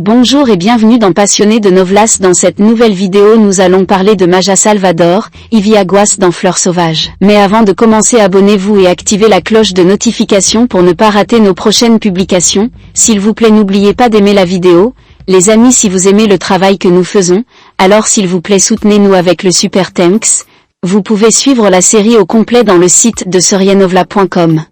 Bonjour et bienvenue dans Passionné de Novelas. Dans cette nouvelle vidéo nous allons parler de Maja Salvador, Ivy Aguas dans Fleurs sauvages. Mais avant de commencer, abonnez-vous et activez la cloche de notification pour ne pas rater nos prochaines publications. S'il vous plaît, n'oubliez pas d'aimer la vidéo. Les amis, si vous aimez le travail que nous faisons, alors s'il vous plaît soutenez-nous avec le super thanks. Vous pouvez suivre la série au complet dans le site de seriennovela.com.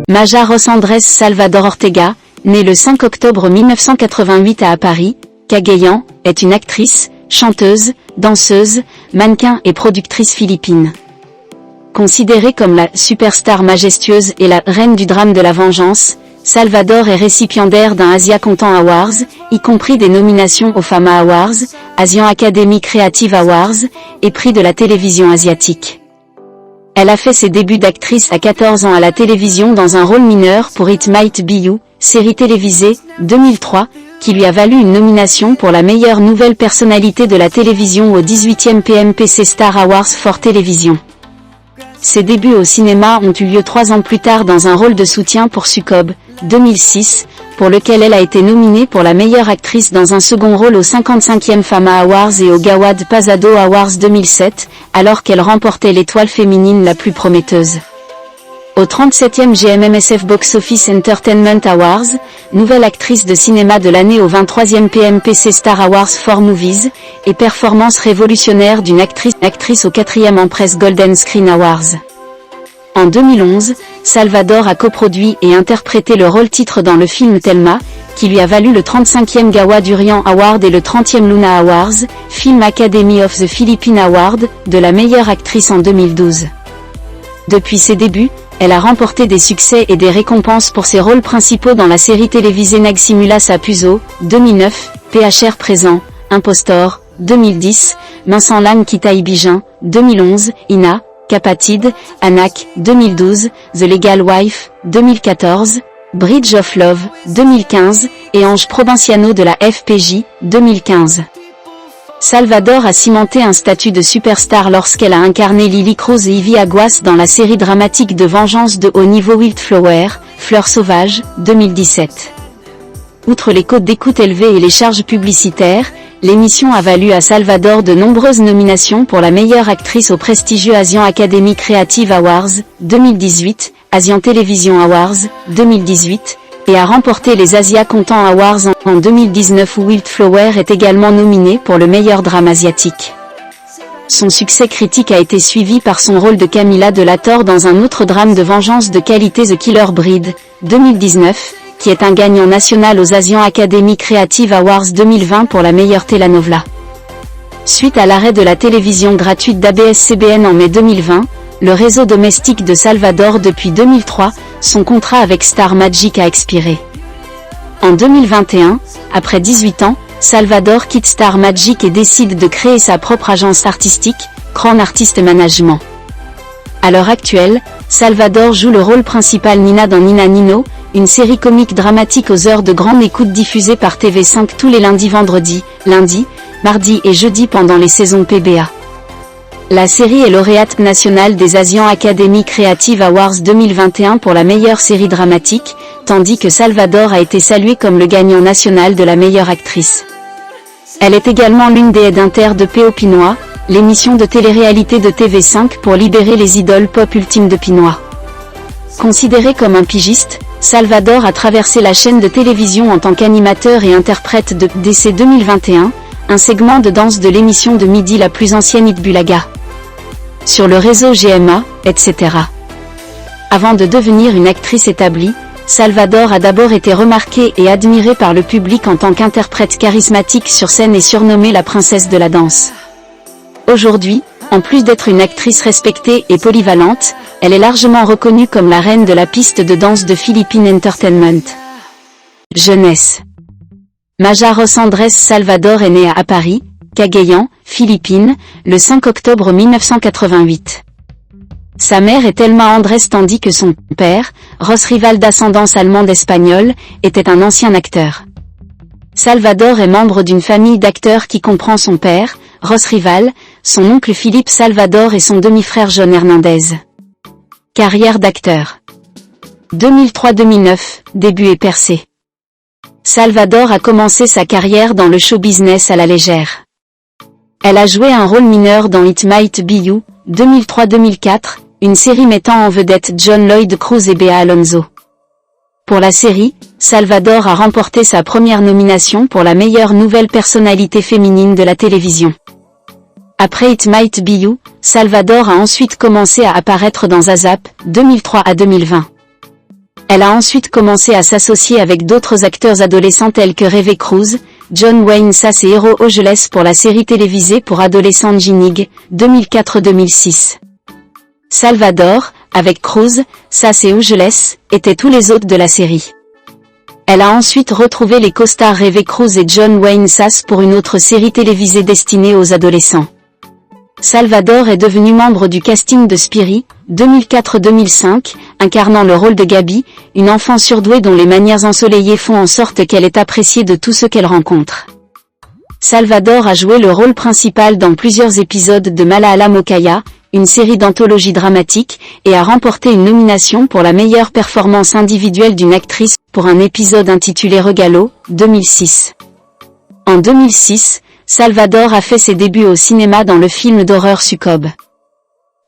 Maja Andrés Salvador Ortega, née le 5 octobre 1988 à Paris, Cagayan, est une actrice, chanteuse, danseuse, mannequin et productrice philippine. Considérée comme la superstar majestueuse et la reine du drame de la vengeance, Salvador est récipiendaire d'un Asia Content Awards, y compris des nominations aux Fama Awards, Asian Academy Creative Awards, et prix de la télévision asiatique. Elle a fait ses débuts d'actrice à 14 ans à la télévision dans un rôle mineur pour It Might Be You, série télévisée, 2003, qui lui a valu une nomination pour la meilleure nouvelle personnalité de la télévision au 18e PMPC Star Awards for Television. Ses débuts au cinéma ont eu lieu 3 ans plus tard dans un rôle de soutien pour Sukob, 2006, pour lequel elle a été nominée pour la meilleure actrice dans un second rôle aux 55e Fama Awards et au Gawad Pasado Awards 2007, alors qu'elle remportait l'étoile féminine la plus prometteuse. Au 37e GMMSF Box Office Entertainment Awards, nouvelle actrice de cinéma de l'année au 23e PMPC Star Awards for Movies, et performance révolutionnaire d'une actrice au 4e Empress Golden Screen Awards. En 2011, Salvador a coproduit et interprété le rôle-titre dans le film Thelma, qui lui a valu le 35e Gawa Durian Award et le 30e Luna Awards, Film Academy of the Philippines Award, de la meilleure actrice en 2012. Depuis ses débuts, elle a remporté des succès et des récompenses pour ses rôles principaux dans la série télévisée Nagsimula sa Puso, 2009, PHR Présent, Impostor, 2010, Minsan Lang Kita Ibijin, 2011, Ina, Capatid, Anak, 2012, The Legal Wife, 2014, Bridge of Love, 2015, et Ange Provinciano de la FPJ, 2015. Salvador a cimenté un statut de superstar lorsqu'elle a incarné Lily Cruz et Ivy Aguas dans la série dramatique de vengeance de haut niveau Wildflower, Fleurs sauvages, 2017. Outre les codes d'écoute élevés et les charges publicitaires, l'émission a valu à Salvador de nombreuses nominations pour la meilleure actrice au prestigieux Asian Academy Creative Awards, 2018, Asian Television Awards, 2018, et a remporté les Asia Content Awards en 2019 où Wildflower est également nominée pour le meilleur drame asiatique. Son succès critique a été suivi par son rôle de Camila de la Torre dans un autre drame de vengeance de qualité The Killer Breed, 2019, qui est un gagnant national aux Asian Academy Creative Awards 2020 pour la meilleure telenovela. Suite à l'arrêt de la télévision gratuite d'ABS-CBN en mai 2020, le réseau domestique de Salvador depuis 2003, son contrat avec Star Magic a expiré. En 2021, après 18 ans, Salvador quitte Star Magic et décide de créer sa propre agence artistique, Crown Artist Management. À l'heure actuelle, Salvador joue le rôle principal Nina dans Nina Nino, une série comique dramatique aux heures de grande écoute diffusée par TV5 tous les lundis, vendredis, lundi, mardi et jeudi pendant les saisons PBA. La série est lauréate nationale des Asian Academy Creative Awards 2021 pour la meilleure série dramatique, tandis que Salvador a été saluée comme le gagnant national de la meilleure actrice. Elle est également l'une des aides de P.O. Pinois, l'émission de télé-réalité de TV5 pour libérer les idoles pop ultimes de Pinois. Considéré comme un pigiste, Salvador a traversé la chaîne de télévision en tant qu'animateur et interprète de DC 2021, un segment de danse de l'émission de midi la plus ancienne Itbulaga. Sur le réseau GMA, etc. Avant de devenir une actrice établie, Salvador a d'abord été remarquée et admirée par le public en tant qu'interprète charismatique sur scène et surnommée la princesse de la danse. Aujourd'hui, en plus d'être une actrice respectée et polyvalente, elle est largement reconnue comme la reine de la piste de danse de Philippine Entertainment. Jeunesse. Maja Andrés Salvador est née à Paris, Cagayan, Philippines, le 5 octobre 1988. Sa mère est Thelma Andrés tandis que son père, Ross Rival d'ascendance allemande-espagnole, était un ancien acteur. Salvador est membre d'une famille d'acteurs qui comprend son père, Ross Rival, son oncle Philippe Salvador et son demi-frère John Hernandez. Carrière d'acteur. 2003-2009, début et percée. Salvador a commencé sa carrière dans le show business à la légère. Elle a joué un rôle mineur dans It Might Be You, 2003-2004, une série mettant en vedette John Lloyd Cruz et Bea Alonzo. Pour la série, Salvador a remporté sa première nomination pour la meilleure nouvelle personnalité féminine de la télévision. Après It Might Be You, Salvador a ensuite commencé à apparaître dans ASAP, 2003 à 2020. Elle a ensuite commencé à s'associer avec d'autres acteurs adolescents tels que Reve Cruz, John Wayne Sass et Hero Ojeles pour la série télévisée pour adolescents Ginig, 2004-2006. Salvador, avec Cruz, Sass et Ojeles, étaient tous les hôtes de la série. Elle a ensuite retrouvé les co-stars Reve Cruz et John Wayne Sass pour une autre série télévisée destinée aux adolescents. Salvador est devenue membre du casting de Spirit, 2004-2005, incarnant le rôle de Gabi, une enfant surdouée dont les manières ensoleillées font en sorte qu'elle est appréciée de tous ceux qu'elle rencontre. Salvador a joué le rôle principal dans plusieurs épisodes de Malaala Mokaya, une série d'anthologie dramatique, et a remporté une nomination pour la meilleure performance individuelle d'une actrice pour un épisode intitulé Regalo, 2006. En 2006, Salvador a fait ses débuts au cinéma dans le film d'horreur Succub.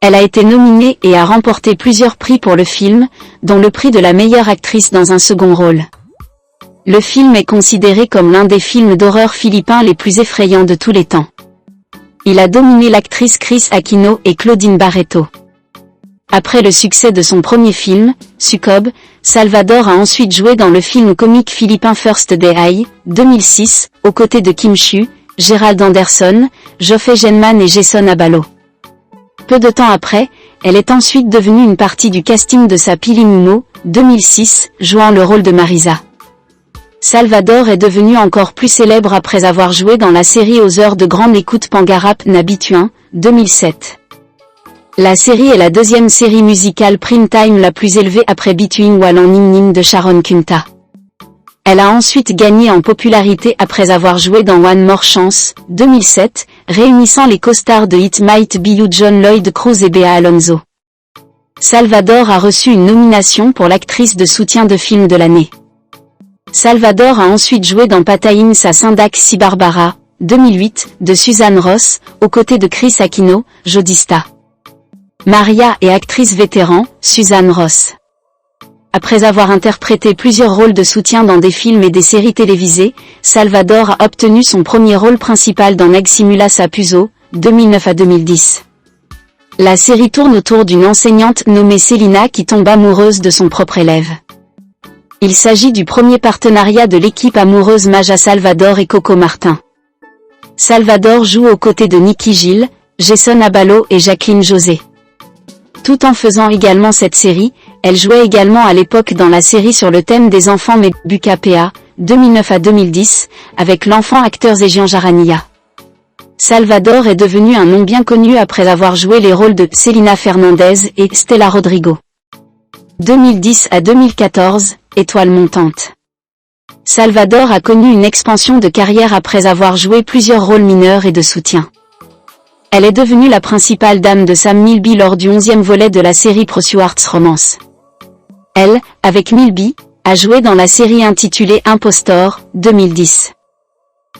Elle a été nominée et a remporté plusieurs prix pour le film, dont le prix de la meilleure actrice dans un second rôle. Le film est considéré comme l'un des films d'horreur philippins les plus effrayants de tous les temps. Il a dominé l'actrice Chris Aquino et Claudine Barreto. Après le succès de son premier film, Succub, Salvador a ensuite joué dans le film comique philippin First Day, 2006, aux côtés de Kim Chiu, Gerald Anderson, Joffé Genman et Jason Abalo. Peu de temps après, elle est ensuite devenue une partie du casting de Sa Pili Muno, 2006, jouant le rôle de Marisa. Salvador est devenue encore plus célèbre après avoir joué dans la série aux heures de grande écoute Pangarap Nabituin, 2007. La série est la deuxième série musicale prime time la plus élevée après Between Walan Ning Ning de Sharon Kunta. Elle a ensuite gagné en popularité après avoir joué dans One More Chance, 2007, réunissant les co-stars de It Might Be You John Lloyd Cruz et Bea Alonzo. Salvador a reçu une nomination pour l'actrice de soutien de film de l'année. Salvador a ensuite joué dans Patayin Sa Sindak Si Barbara, 2008, de Suzanne Ross, aux côtés de Chris Aquino, Jodista. Maria est actrice vétéran, Suzanne Ross. Après avoir interprété plusieurs rôles de soutien dans des films et des séries télévisées, Salvador a obtenu son premier rôle principal dans Nagsimula Sapuso, 2009 à 2010. La série tourne autour d'une enseignante nommée Selina qui tombe amoureuse de son propre élève. Il s'agit du premier partenariat de l'équipe amoureuse Maja Salvador et Coco Martin. Salvador joue aux côtés de Nikki Gilles, Jason Abalo et Jacqueline José. Tout en faisant également cette série, elle jouait également à l'époque dans la série sur le thème des enfants Mebuka-Pea, 2009 à 2010, avec l'enfant acteur Zéjian Jarania. Salvador est devenu un nom bien connu après avoir joué les rôles de Selena Fernandez et Stella Rodrigo. 2010 à 2014, étoile montante. Salvador a connu une expansion de carrière après avoir joué plusieurs rôles mineurs et de soutien. Elle est devenue la principale dame de Sam Milby lors du 11e volet de la série Pursuits Romance. Elle, avec Milby, a joué dans la série intitulée Impostor, 2010.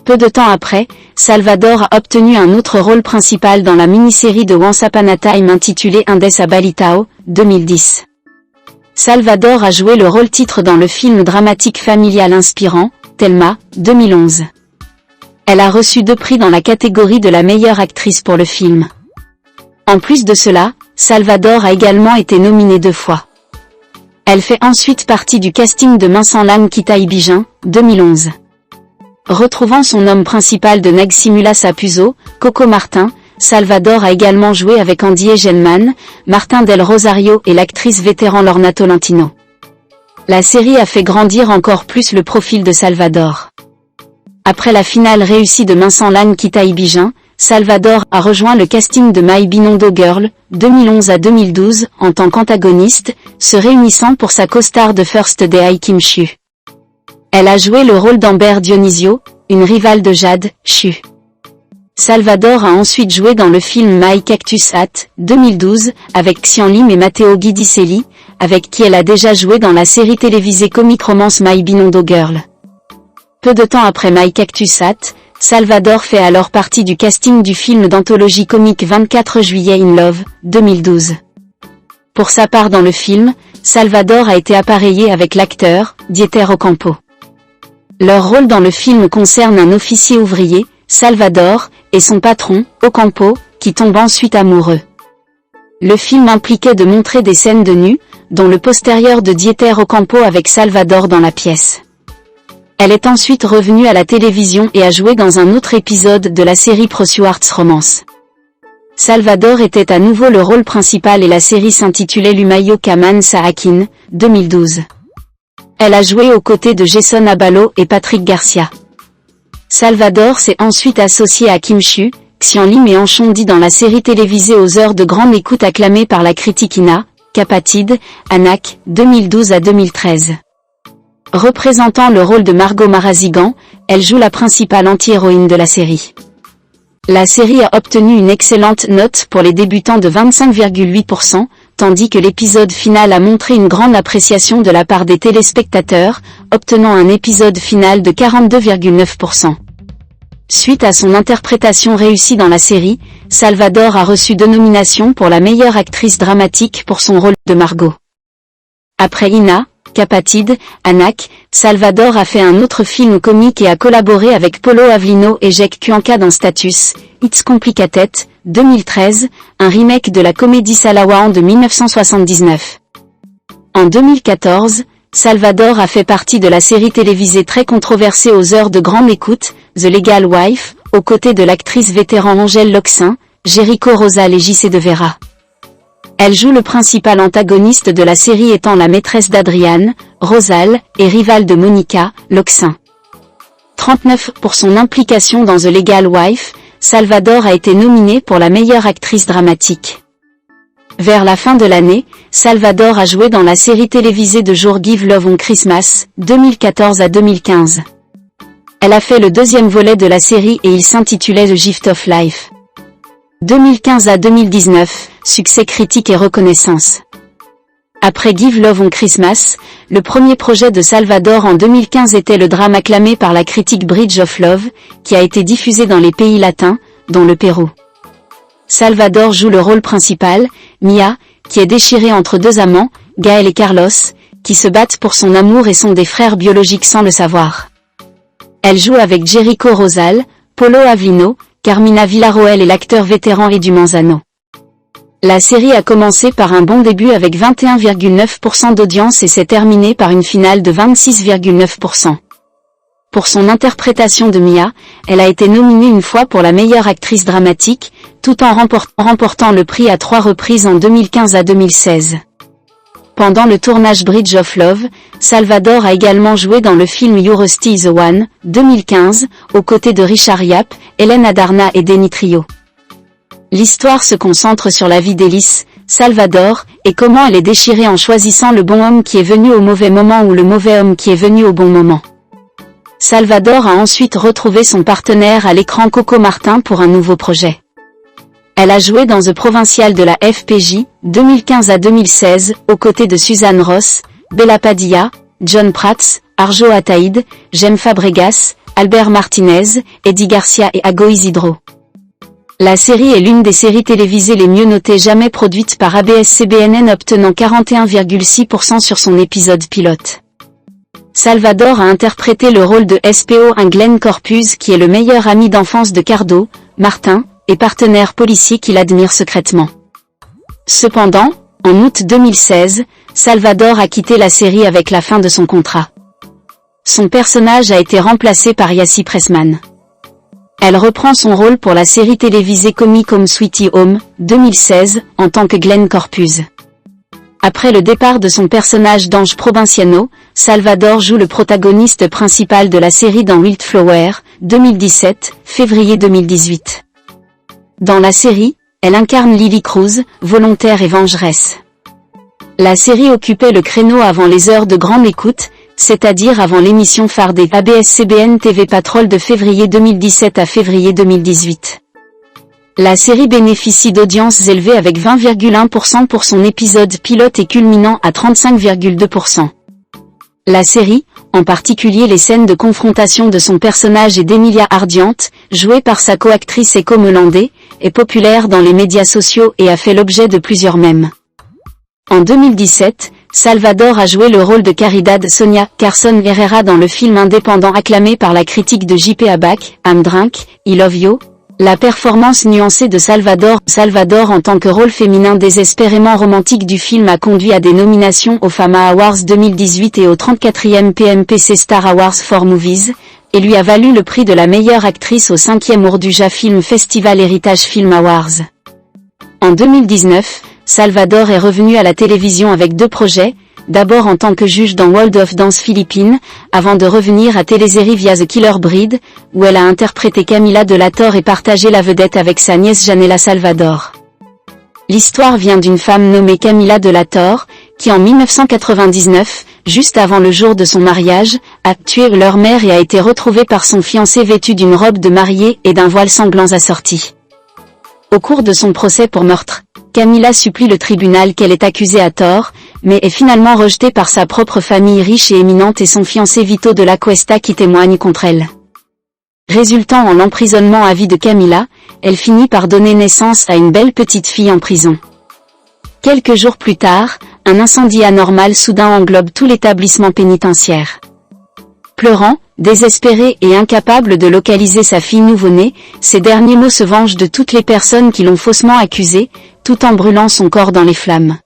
Peu de temps après, Salvador a obtenu un autre rôle principal dans la mini-série de Once Upon a Time intitulée Indes a Balitao, 2010. Salvador a joué le rôle titre dans le film dramatique familial inspirant, Thelma, 2011. Elle a reçu 2 prix dans la catégorie de la meilleure actrice pour le film. En plus de cela, Salvador a également été nominée 2 fois. Elle fait ensuite partie du casting de Minsan Kita Ibijin, 2011. Retrouvant son homme principal de Nagsimula Sapuso, Coco Martin, Salvador a également joué avec Andy Egelman, Martin Del Rosario et l'actrice vétéran Lorna Tolentino. La série a fait grandir encore plus le profil de Salvador. Après la finale réussie de Minsan Kita Ibijin, Salvador a rejoint le casting de My Binondo Girl, 2011 à 2012, en tant qu'antagoniste, se réunissant pour sa co-star de First Day Kim Chiu. Elle a joué le rôle d'Amber Dionisio, une rivale de Jade, Chu. Salvador a ensuite joué dans le film My Cactus Hat, 2012, avec Xian Lim et Matteo Guidicelli, avec qui elle a déjà joué dans la série télévisée comique romance My Binondo Girl. Peu de temps après My Cactus Hat, Salvador fait alors partie du casting du film d'anthologie comique 24 juillet in Love, 2012. Pour sa part dans le film, Salvador a été appareillé avec l'acteur, Dieter Ocampo. Leur rôle dans le film concerne un officier ouvrier, Salvador, et son patron, Ocampo, qui tombent ensuite amoureux. Le film impliquait de montrer des scènes de nu, dont le postérieur de Dieter Ocampo avec Salvador dans la pièce. Elle est ensuite revenue à la télévision et a joué dans un autre épisode de la série Pro-Stewart's Romance. Salvador était à nouveau le rôle principal et la série s'intitulait Lumayo Kaman Saakin, 2012. Elle a joué aux côtés de Jason Abalo et Patrick Garcia. Salvador s'est ensuite associé à Kim Chu, Xian Lim et Anchondi dans la série télévisée aux heures de grande écoute acclamée par la critique Ina, Capatid, Anak, 2012 à 2013. Représentant le rôle de Margot Marazigan, elle joue la principale anti-héroïne de la série. La série a obtenu une excellente note pour les débutants de 25,8%, tandis que l'épisode final a montré une grande appréciation de la part des téléspectateurs, obtenant un épisode final de 42,9%. Suite à son interprétation réussie dans la série, Salvador a reçu 2 nominations pour la meilleure actrice dramatique pour son rôle de Margot. Après Ina, Capatid, Anak, Salvador a fait un autre film comique et a collaboré avec Polo Avlino et Jake Cuenca dans Status, It's Complicated, 2013, un remake de la comédie Salawan de 1979. En 2014, Salvador a fait partie de la série télévisée très controversée aux heures de grande écoute, The Legal Wife, aux côtés de l'actrice vétéran Angèle Locsin, Jericho Rosal et J.C. de Vera. Elle joue le principal antagoniste de la série étant la maîtresse d'Adrian, Rosal, et rivale de Monica, Locsin. 39 pour son implication dans The Legal Wife, Salvador a été nominée pour la meilleure actrice dramatique. Vers la fin de l'année, Salvador a joué dans la série télévisée de jour Give Love on Christmas, 2014 à 2015. Elle a fait le 2e volet de la série et il s'intitulait The Gift of Life. 2015 à 2019, succès critique et reconnaissance. Après Give Love on Christmas, le premier projet de Salvador en 2015 était le drame acclamé par la critique Bridge of Love, qui a été diffusé dans les pays latins, dont le Pérou. Salvador joue le rôle principal, Mia, qui est déchirée entre 2 amants, Gaël et Carlos, qui se battent pour son amour et sont des frères biologiques sans le savoir. Elle joue avec Jericho Rosal, Polo Avlino, Carmina Villarroel et l'acteur vétéran Edu Manzano. La série a commencé par un bon début avec 21,9% d'audience et s'est terminée par une finale de 26,9%. Pour son interprétation de Mia, elle a été nominée une fois pour la meilleure actrice dramatique, tout en remportant le prix à 3 reprises en 2015 à 2016. Pendant le tournage Bridge of Love, Salvador a également joué dans le film You're Rusty is the One, 2015, aux côtés de Richard Yap, Hélène Adarna et Denny Trio. L'histoire se concentre sur la vie d'Ellis, Salvador, et comment elle est déchirée en choisissant le bon homme qui est venu au mauvais moment ou le mauvais homme qui est venu au bon moment. Salvador a ensuite retrouvé son partenaire à l'écran Coco Martin pour un nouveau projet. Elle a joué dans The Provincial de la FPJ, 2015 à 2016, aux côtés de Suzanne Ross, Bella Padilla, John Prats, Arjo Ataïd, Jem Fabregas, Albert Martinez, Eddie Garcia et Ago Isidro. La série est l'une des séries télévisées les mieux notées jamais produites par ABS-CBN, obtenant 41,6% sur son épisode pilote. Salvador a interprété le rôle de SPO Glenn Corpus qui est le meilleur ami d'enfance de Cardo, Martin, et partenaire policier qu'il admire secrètement. Cependant, en août 2016, Salvador a quitté la série avec la fin de son contrat. Son personnage a été remplacé par Yassi Pressman. Elle reprend son rôle pour la série télévisée comique Home Sweetie Home, 2016, en tant que Glenn Corpus. Après le départ de son personnage d'Ange Provinciano, Salvador joue le protagoniste principal de la série dans Wildflower, 2017, février 2018. Dans la série, elle incarne Lily Cruz, volontaire et vengeresse. La série occupait le créneau avant les heures de grande écoute, c'est-à-dire avant l'émission phare des ABS-CBN TV Patrol de février 2017 à février 2018. La série bénéficie d'audiences élevées avec 20,1% pour son épisode pilote et culminant à 35,2%. La série, en particulier les scènes de confrontation de son personnage et d'Emilia Ardiente, jouée par sa co-actrice Echo Molandé, est populaire dans les médias sociaux et a fait l'objet de plusieurs mèmes. En 2017, Salvador a joué le rôle de Caridad Sonia Carson Herrera dans le film indépendant acclamé par la critique de J.P. Abac, I'm Drunk, I Love You. La performance nuancée de Salvador en tant que rôle féminin désespérément romantique du film a conduit à des nominations aux Fama Awards 2018 et au 34e PMPC Star Awards for Movies, et lui a valu le prix de la meilleure actrice au 5e Urduja Film Festival Heritage Film Awards. En 2019, Salvador est revenu à la télévision avec 2 projets, d'abord en tant que juge dans World of Dance Philippines, avant de revenir à télésérie via The Killer Breed, où elle a interprété Camila de la Torre et partagé la vedette avec sa nièce Janela Salvador. L'histoire vient d'une femme nommée Camila de la Torre, qui en 1999, juste avant le jour de son mariage, a tué leur mère et a été retrouvée par son fiancé vêtu d'une robe de mariée et d'un voile sanglant assorti. Au cours de son procès pour meurtre, Camila supplie le tribunal qu'elle est accusée à tort, mais est finalement rejetée par sa propre famille riche et éminente et son fiancé Vito de la Cuesta qui témoigne contre elle. Résultant en l'emprisonnement à vie de Camila, elle finit par donner naissance à une belle petite fille en prison. Quelques jours plus tard, un incendie anormal soudain englobe tout l'établissement pénitentiaire. Pleurant, désespéré et incapable de localiser sa fille nouveau-née, ces derniers mots se vengent de toutes les personnes qui l'ont faussement accusée, tout en brûlant son corps dans les flammes.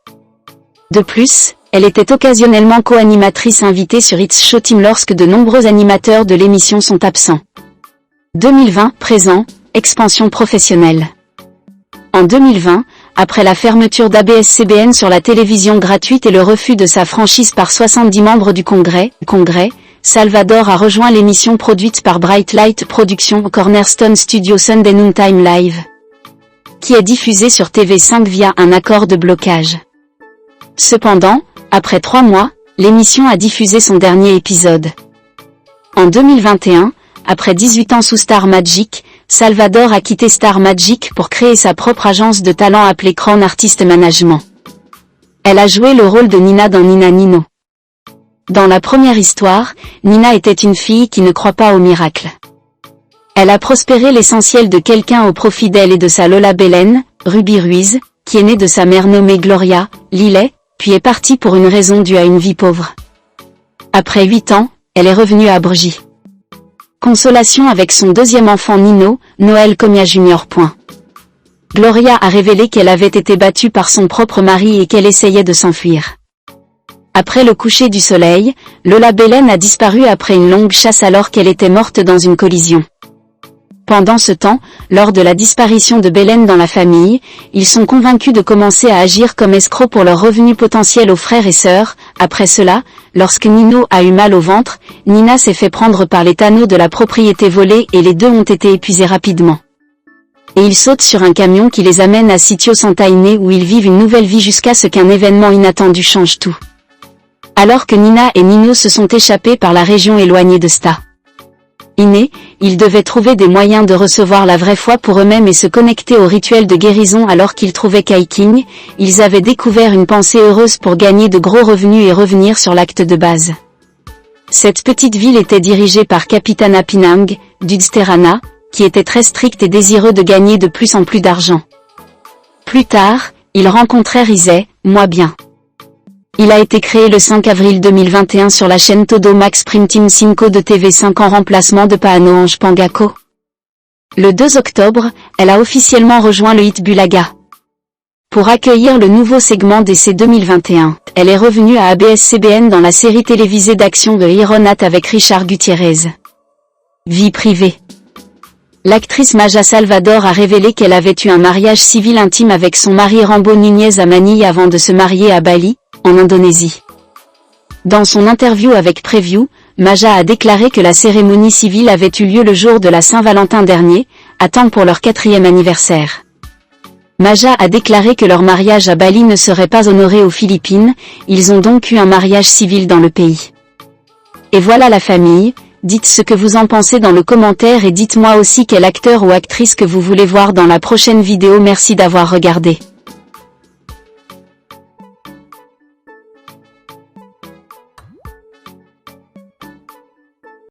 De plus, elle était occasionnellement co-animatrice invitée sur It's Showtime lorsque de nombreux animateurs de l'émission sont absents. 2020, présent, expansion professionnelle. En 2020, après la fermeture d'ABS-CBN sur la télévision gratuite et le refus de sa franchise par 70 membres du Congrès, Salvador a rejoint l'émission produite par Bright Light Productions Cornerstone Studio Sunday Noontime Live, qui est diffusée sur TV5 via un accord de blocage. Cependant, après 3 mois, l'émission a diffusé son dernier épisode. En 2021, après 18 ans sous Star Magic, Salvador a quitté Star Magic pour créer sa propre agence de talent appelée Crown Artist Management. Elle a joué le rôle de Nina dans Nina Nino. Dans la première histoire, Nina était une fille qui ne croit pas au miracle. Elle a prospéré l'essentiel de quelqu'un au profit d'elle et de sa Lola Belen, Ruby Ruiz, qui est née de sa mère nommée Gloria, Lilet, puis est partie pour une raison due à une vie pauvre. Après 8 ans, elle est revenue à Brgy. Consolation avec son deuxième enfant Nino, Noël Comia Jr. Gloria a révélé qu'elle avait été battue par son propre mari et qu'elle essayait de s'enfuir. Après le coucher du soleil, Lola Belen a disparu après une longue chasse alors qu'elle était morte dans une collision. Pendant ce temps, lors de la disparition de Belen dans la famille, ils sont convaincus de commencer à agir comme escrocs pour leurs revenus potentiels aux frères et sœurs. Après cela, lorsque Nino a eu mal au ventre, Nina s'est fait prendre par les tanneaux de la propriété volée et les deux ont été épuisés rapidement. Et ils sautent sur un camion qui les amène à Sitio Sant'Ainé où ils vivent une nouvelle vie jusqu'à ce qu'un événement inattendu change tout. Alors que Nina et Nino se sont échappés par la région éloignée de Sta. Innés, ils devaient trouver des moyens de recevoir la vraie foi pour eux-mêmes et se connecter au rituel de guérison alors qu'ils trouvaient Kai King, ils avaient découvert une pensée heureuse pour gagner de gros revenus et revenir sur l'acte de base. Cette petite ville était dirigée par Kapitana Pinang, d'Udsterana, qui était très strict et désireux de gagner de plus en plus d'argent. Plus tard, ils rencontrèrent Isay, moi bien. Il a été créé le 5 avril 2021 sur la chaîne Todo Max Prime Team 5 de TV5 en remplacement de Paano Ange Pangako. Le 2 octobre, elle a officiellement rejoint le Hit Bulaga. Pour accueillir le nouveau segment d'essai 2021, elle est revenue à ABS-CBN dans la série télévisée d'action de Ironat avec Richard Gutiérrez. Vie privée. L'actrice Maja Salvador a révélé qu'elle avait eu un mariage civil intime avec son mari Rambo Nunez à Manille avant de se marier à Bali, en Indonésie. Dans son interview avec Preview, Maja a déclaré que la cérémonie civile avait eu lieu le jour de la Saint-Valentin dernier, à temps pour leur 4e anniversaire. Maja a déclaré que leur mariage à Bali ne serait pas honoré aux Philippines, ils ont donc eu un mariage civil dans le pays. Et voilà la famille, Dites ce que vous en pensez dans le commentaire et dites-moi aussi quel acteur ou actrice que vous voulez voir dans la prochaine vidéo. Merci d'avoir regardé.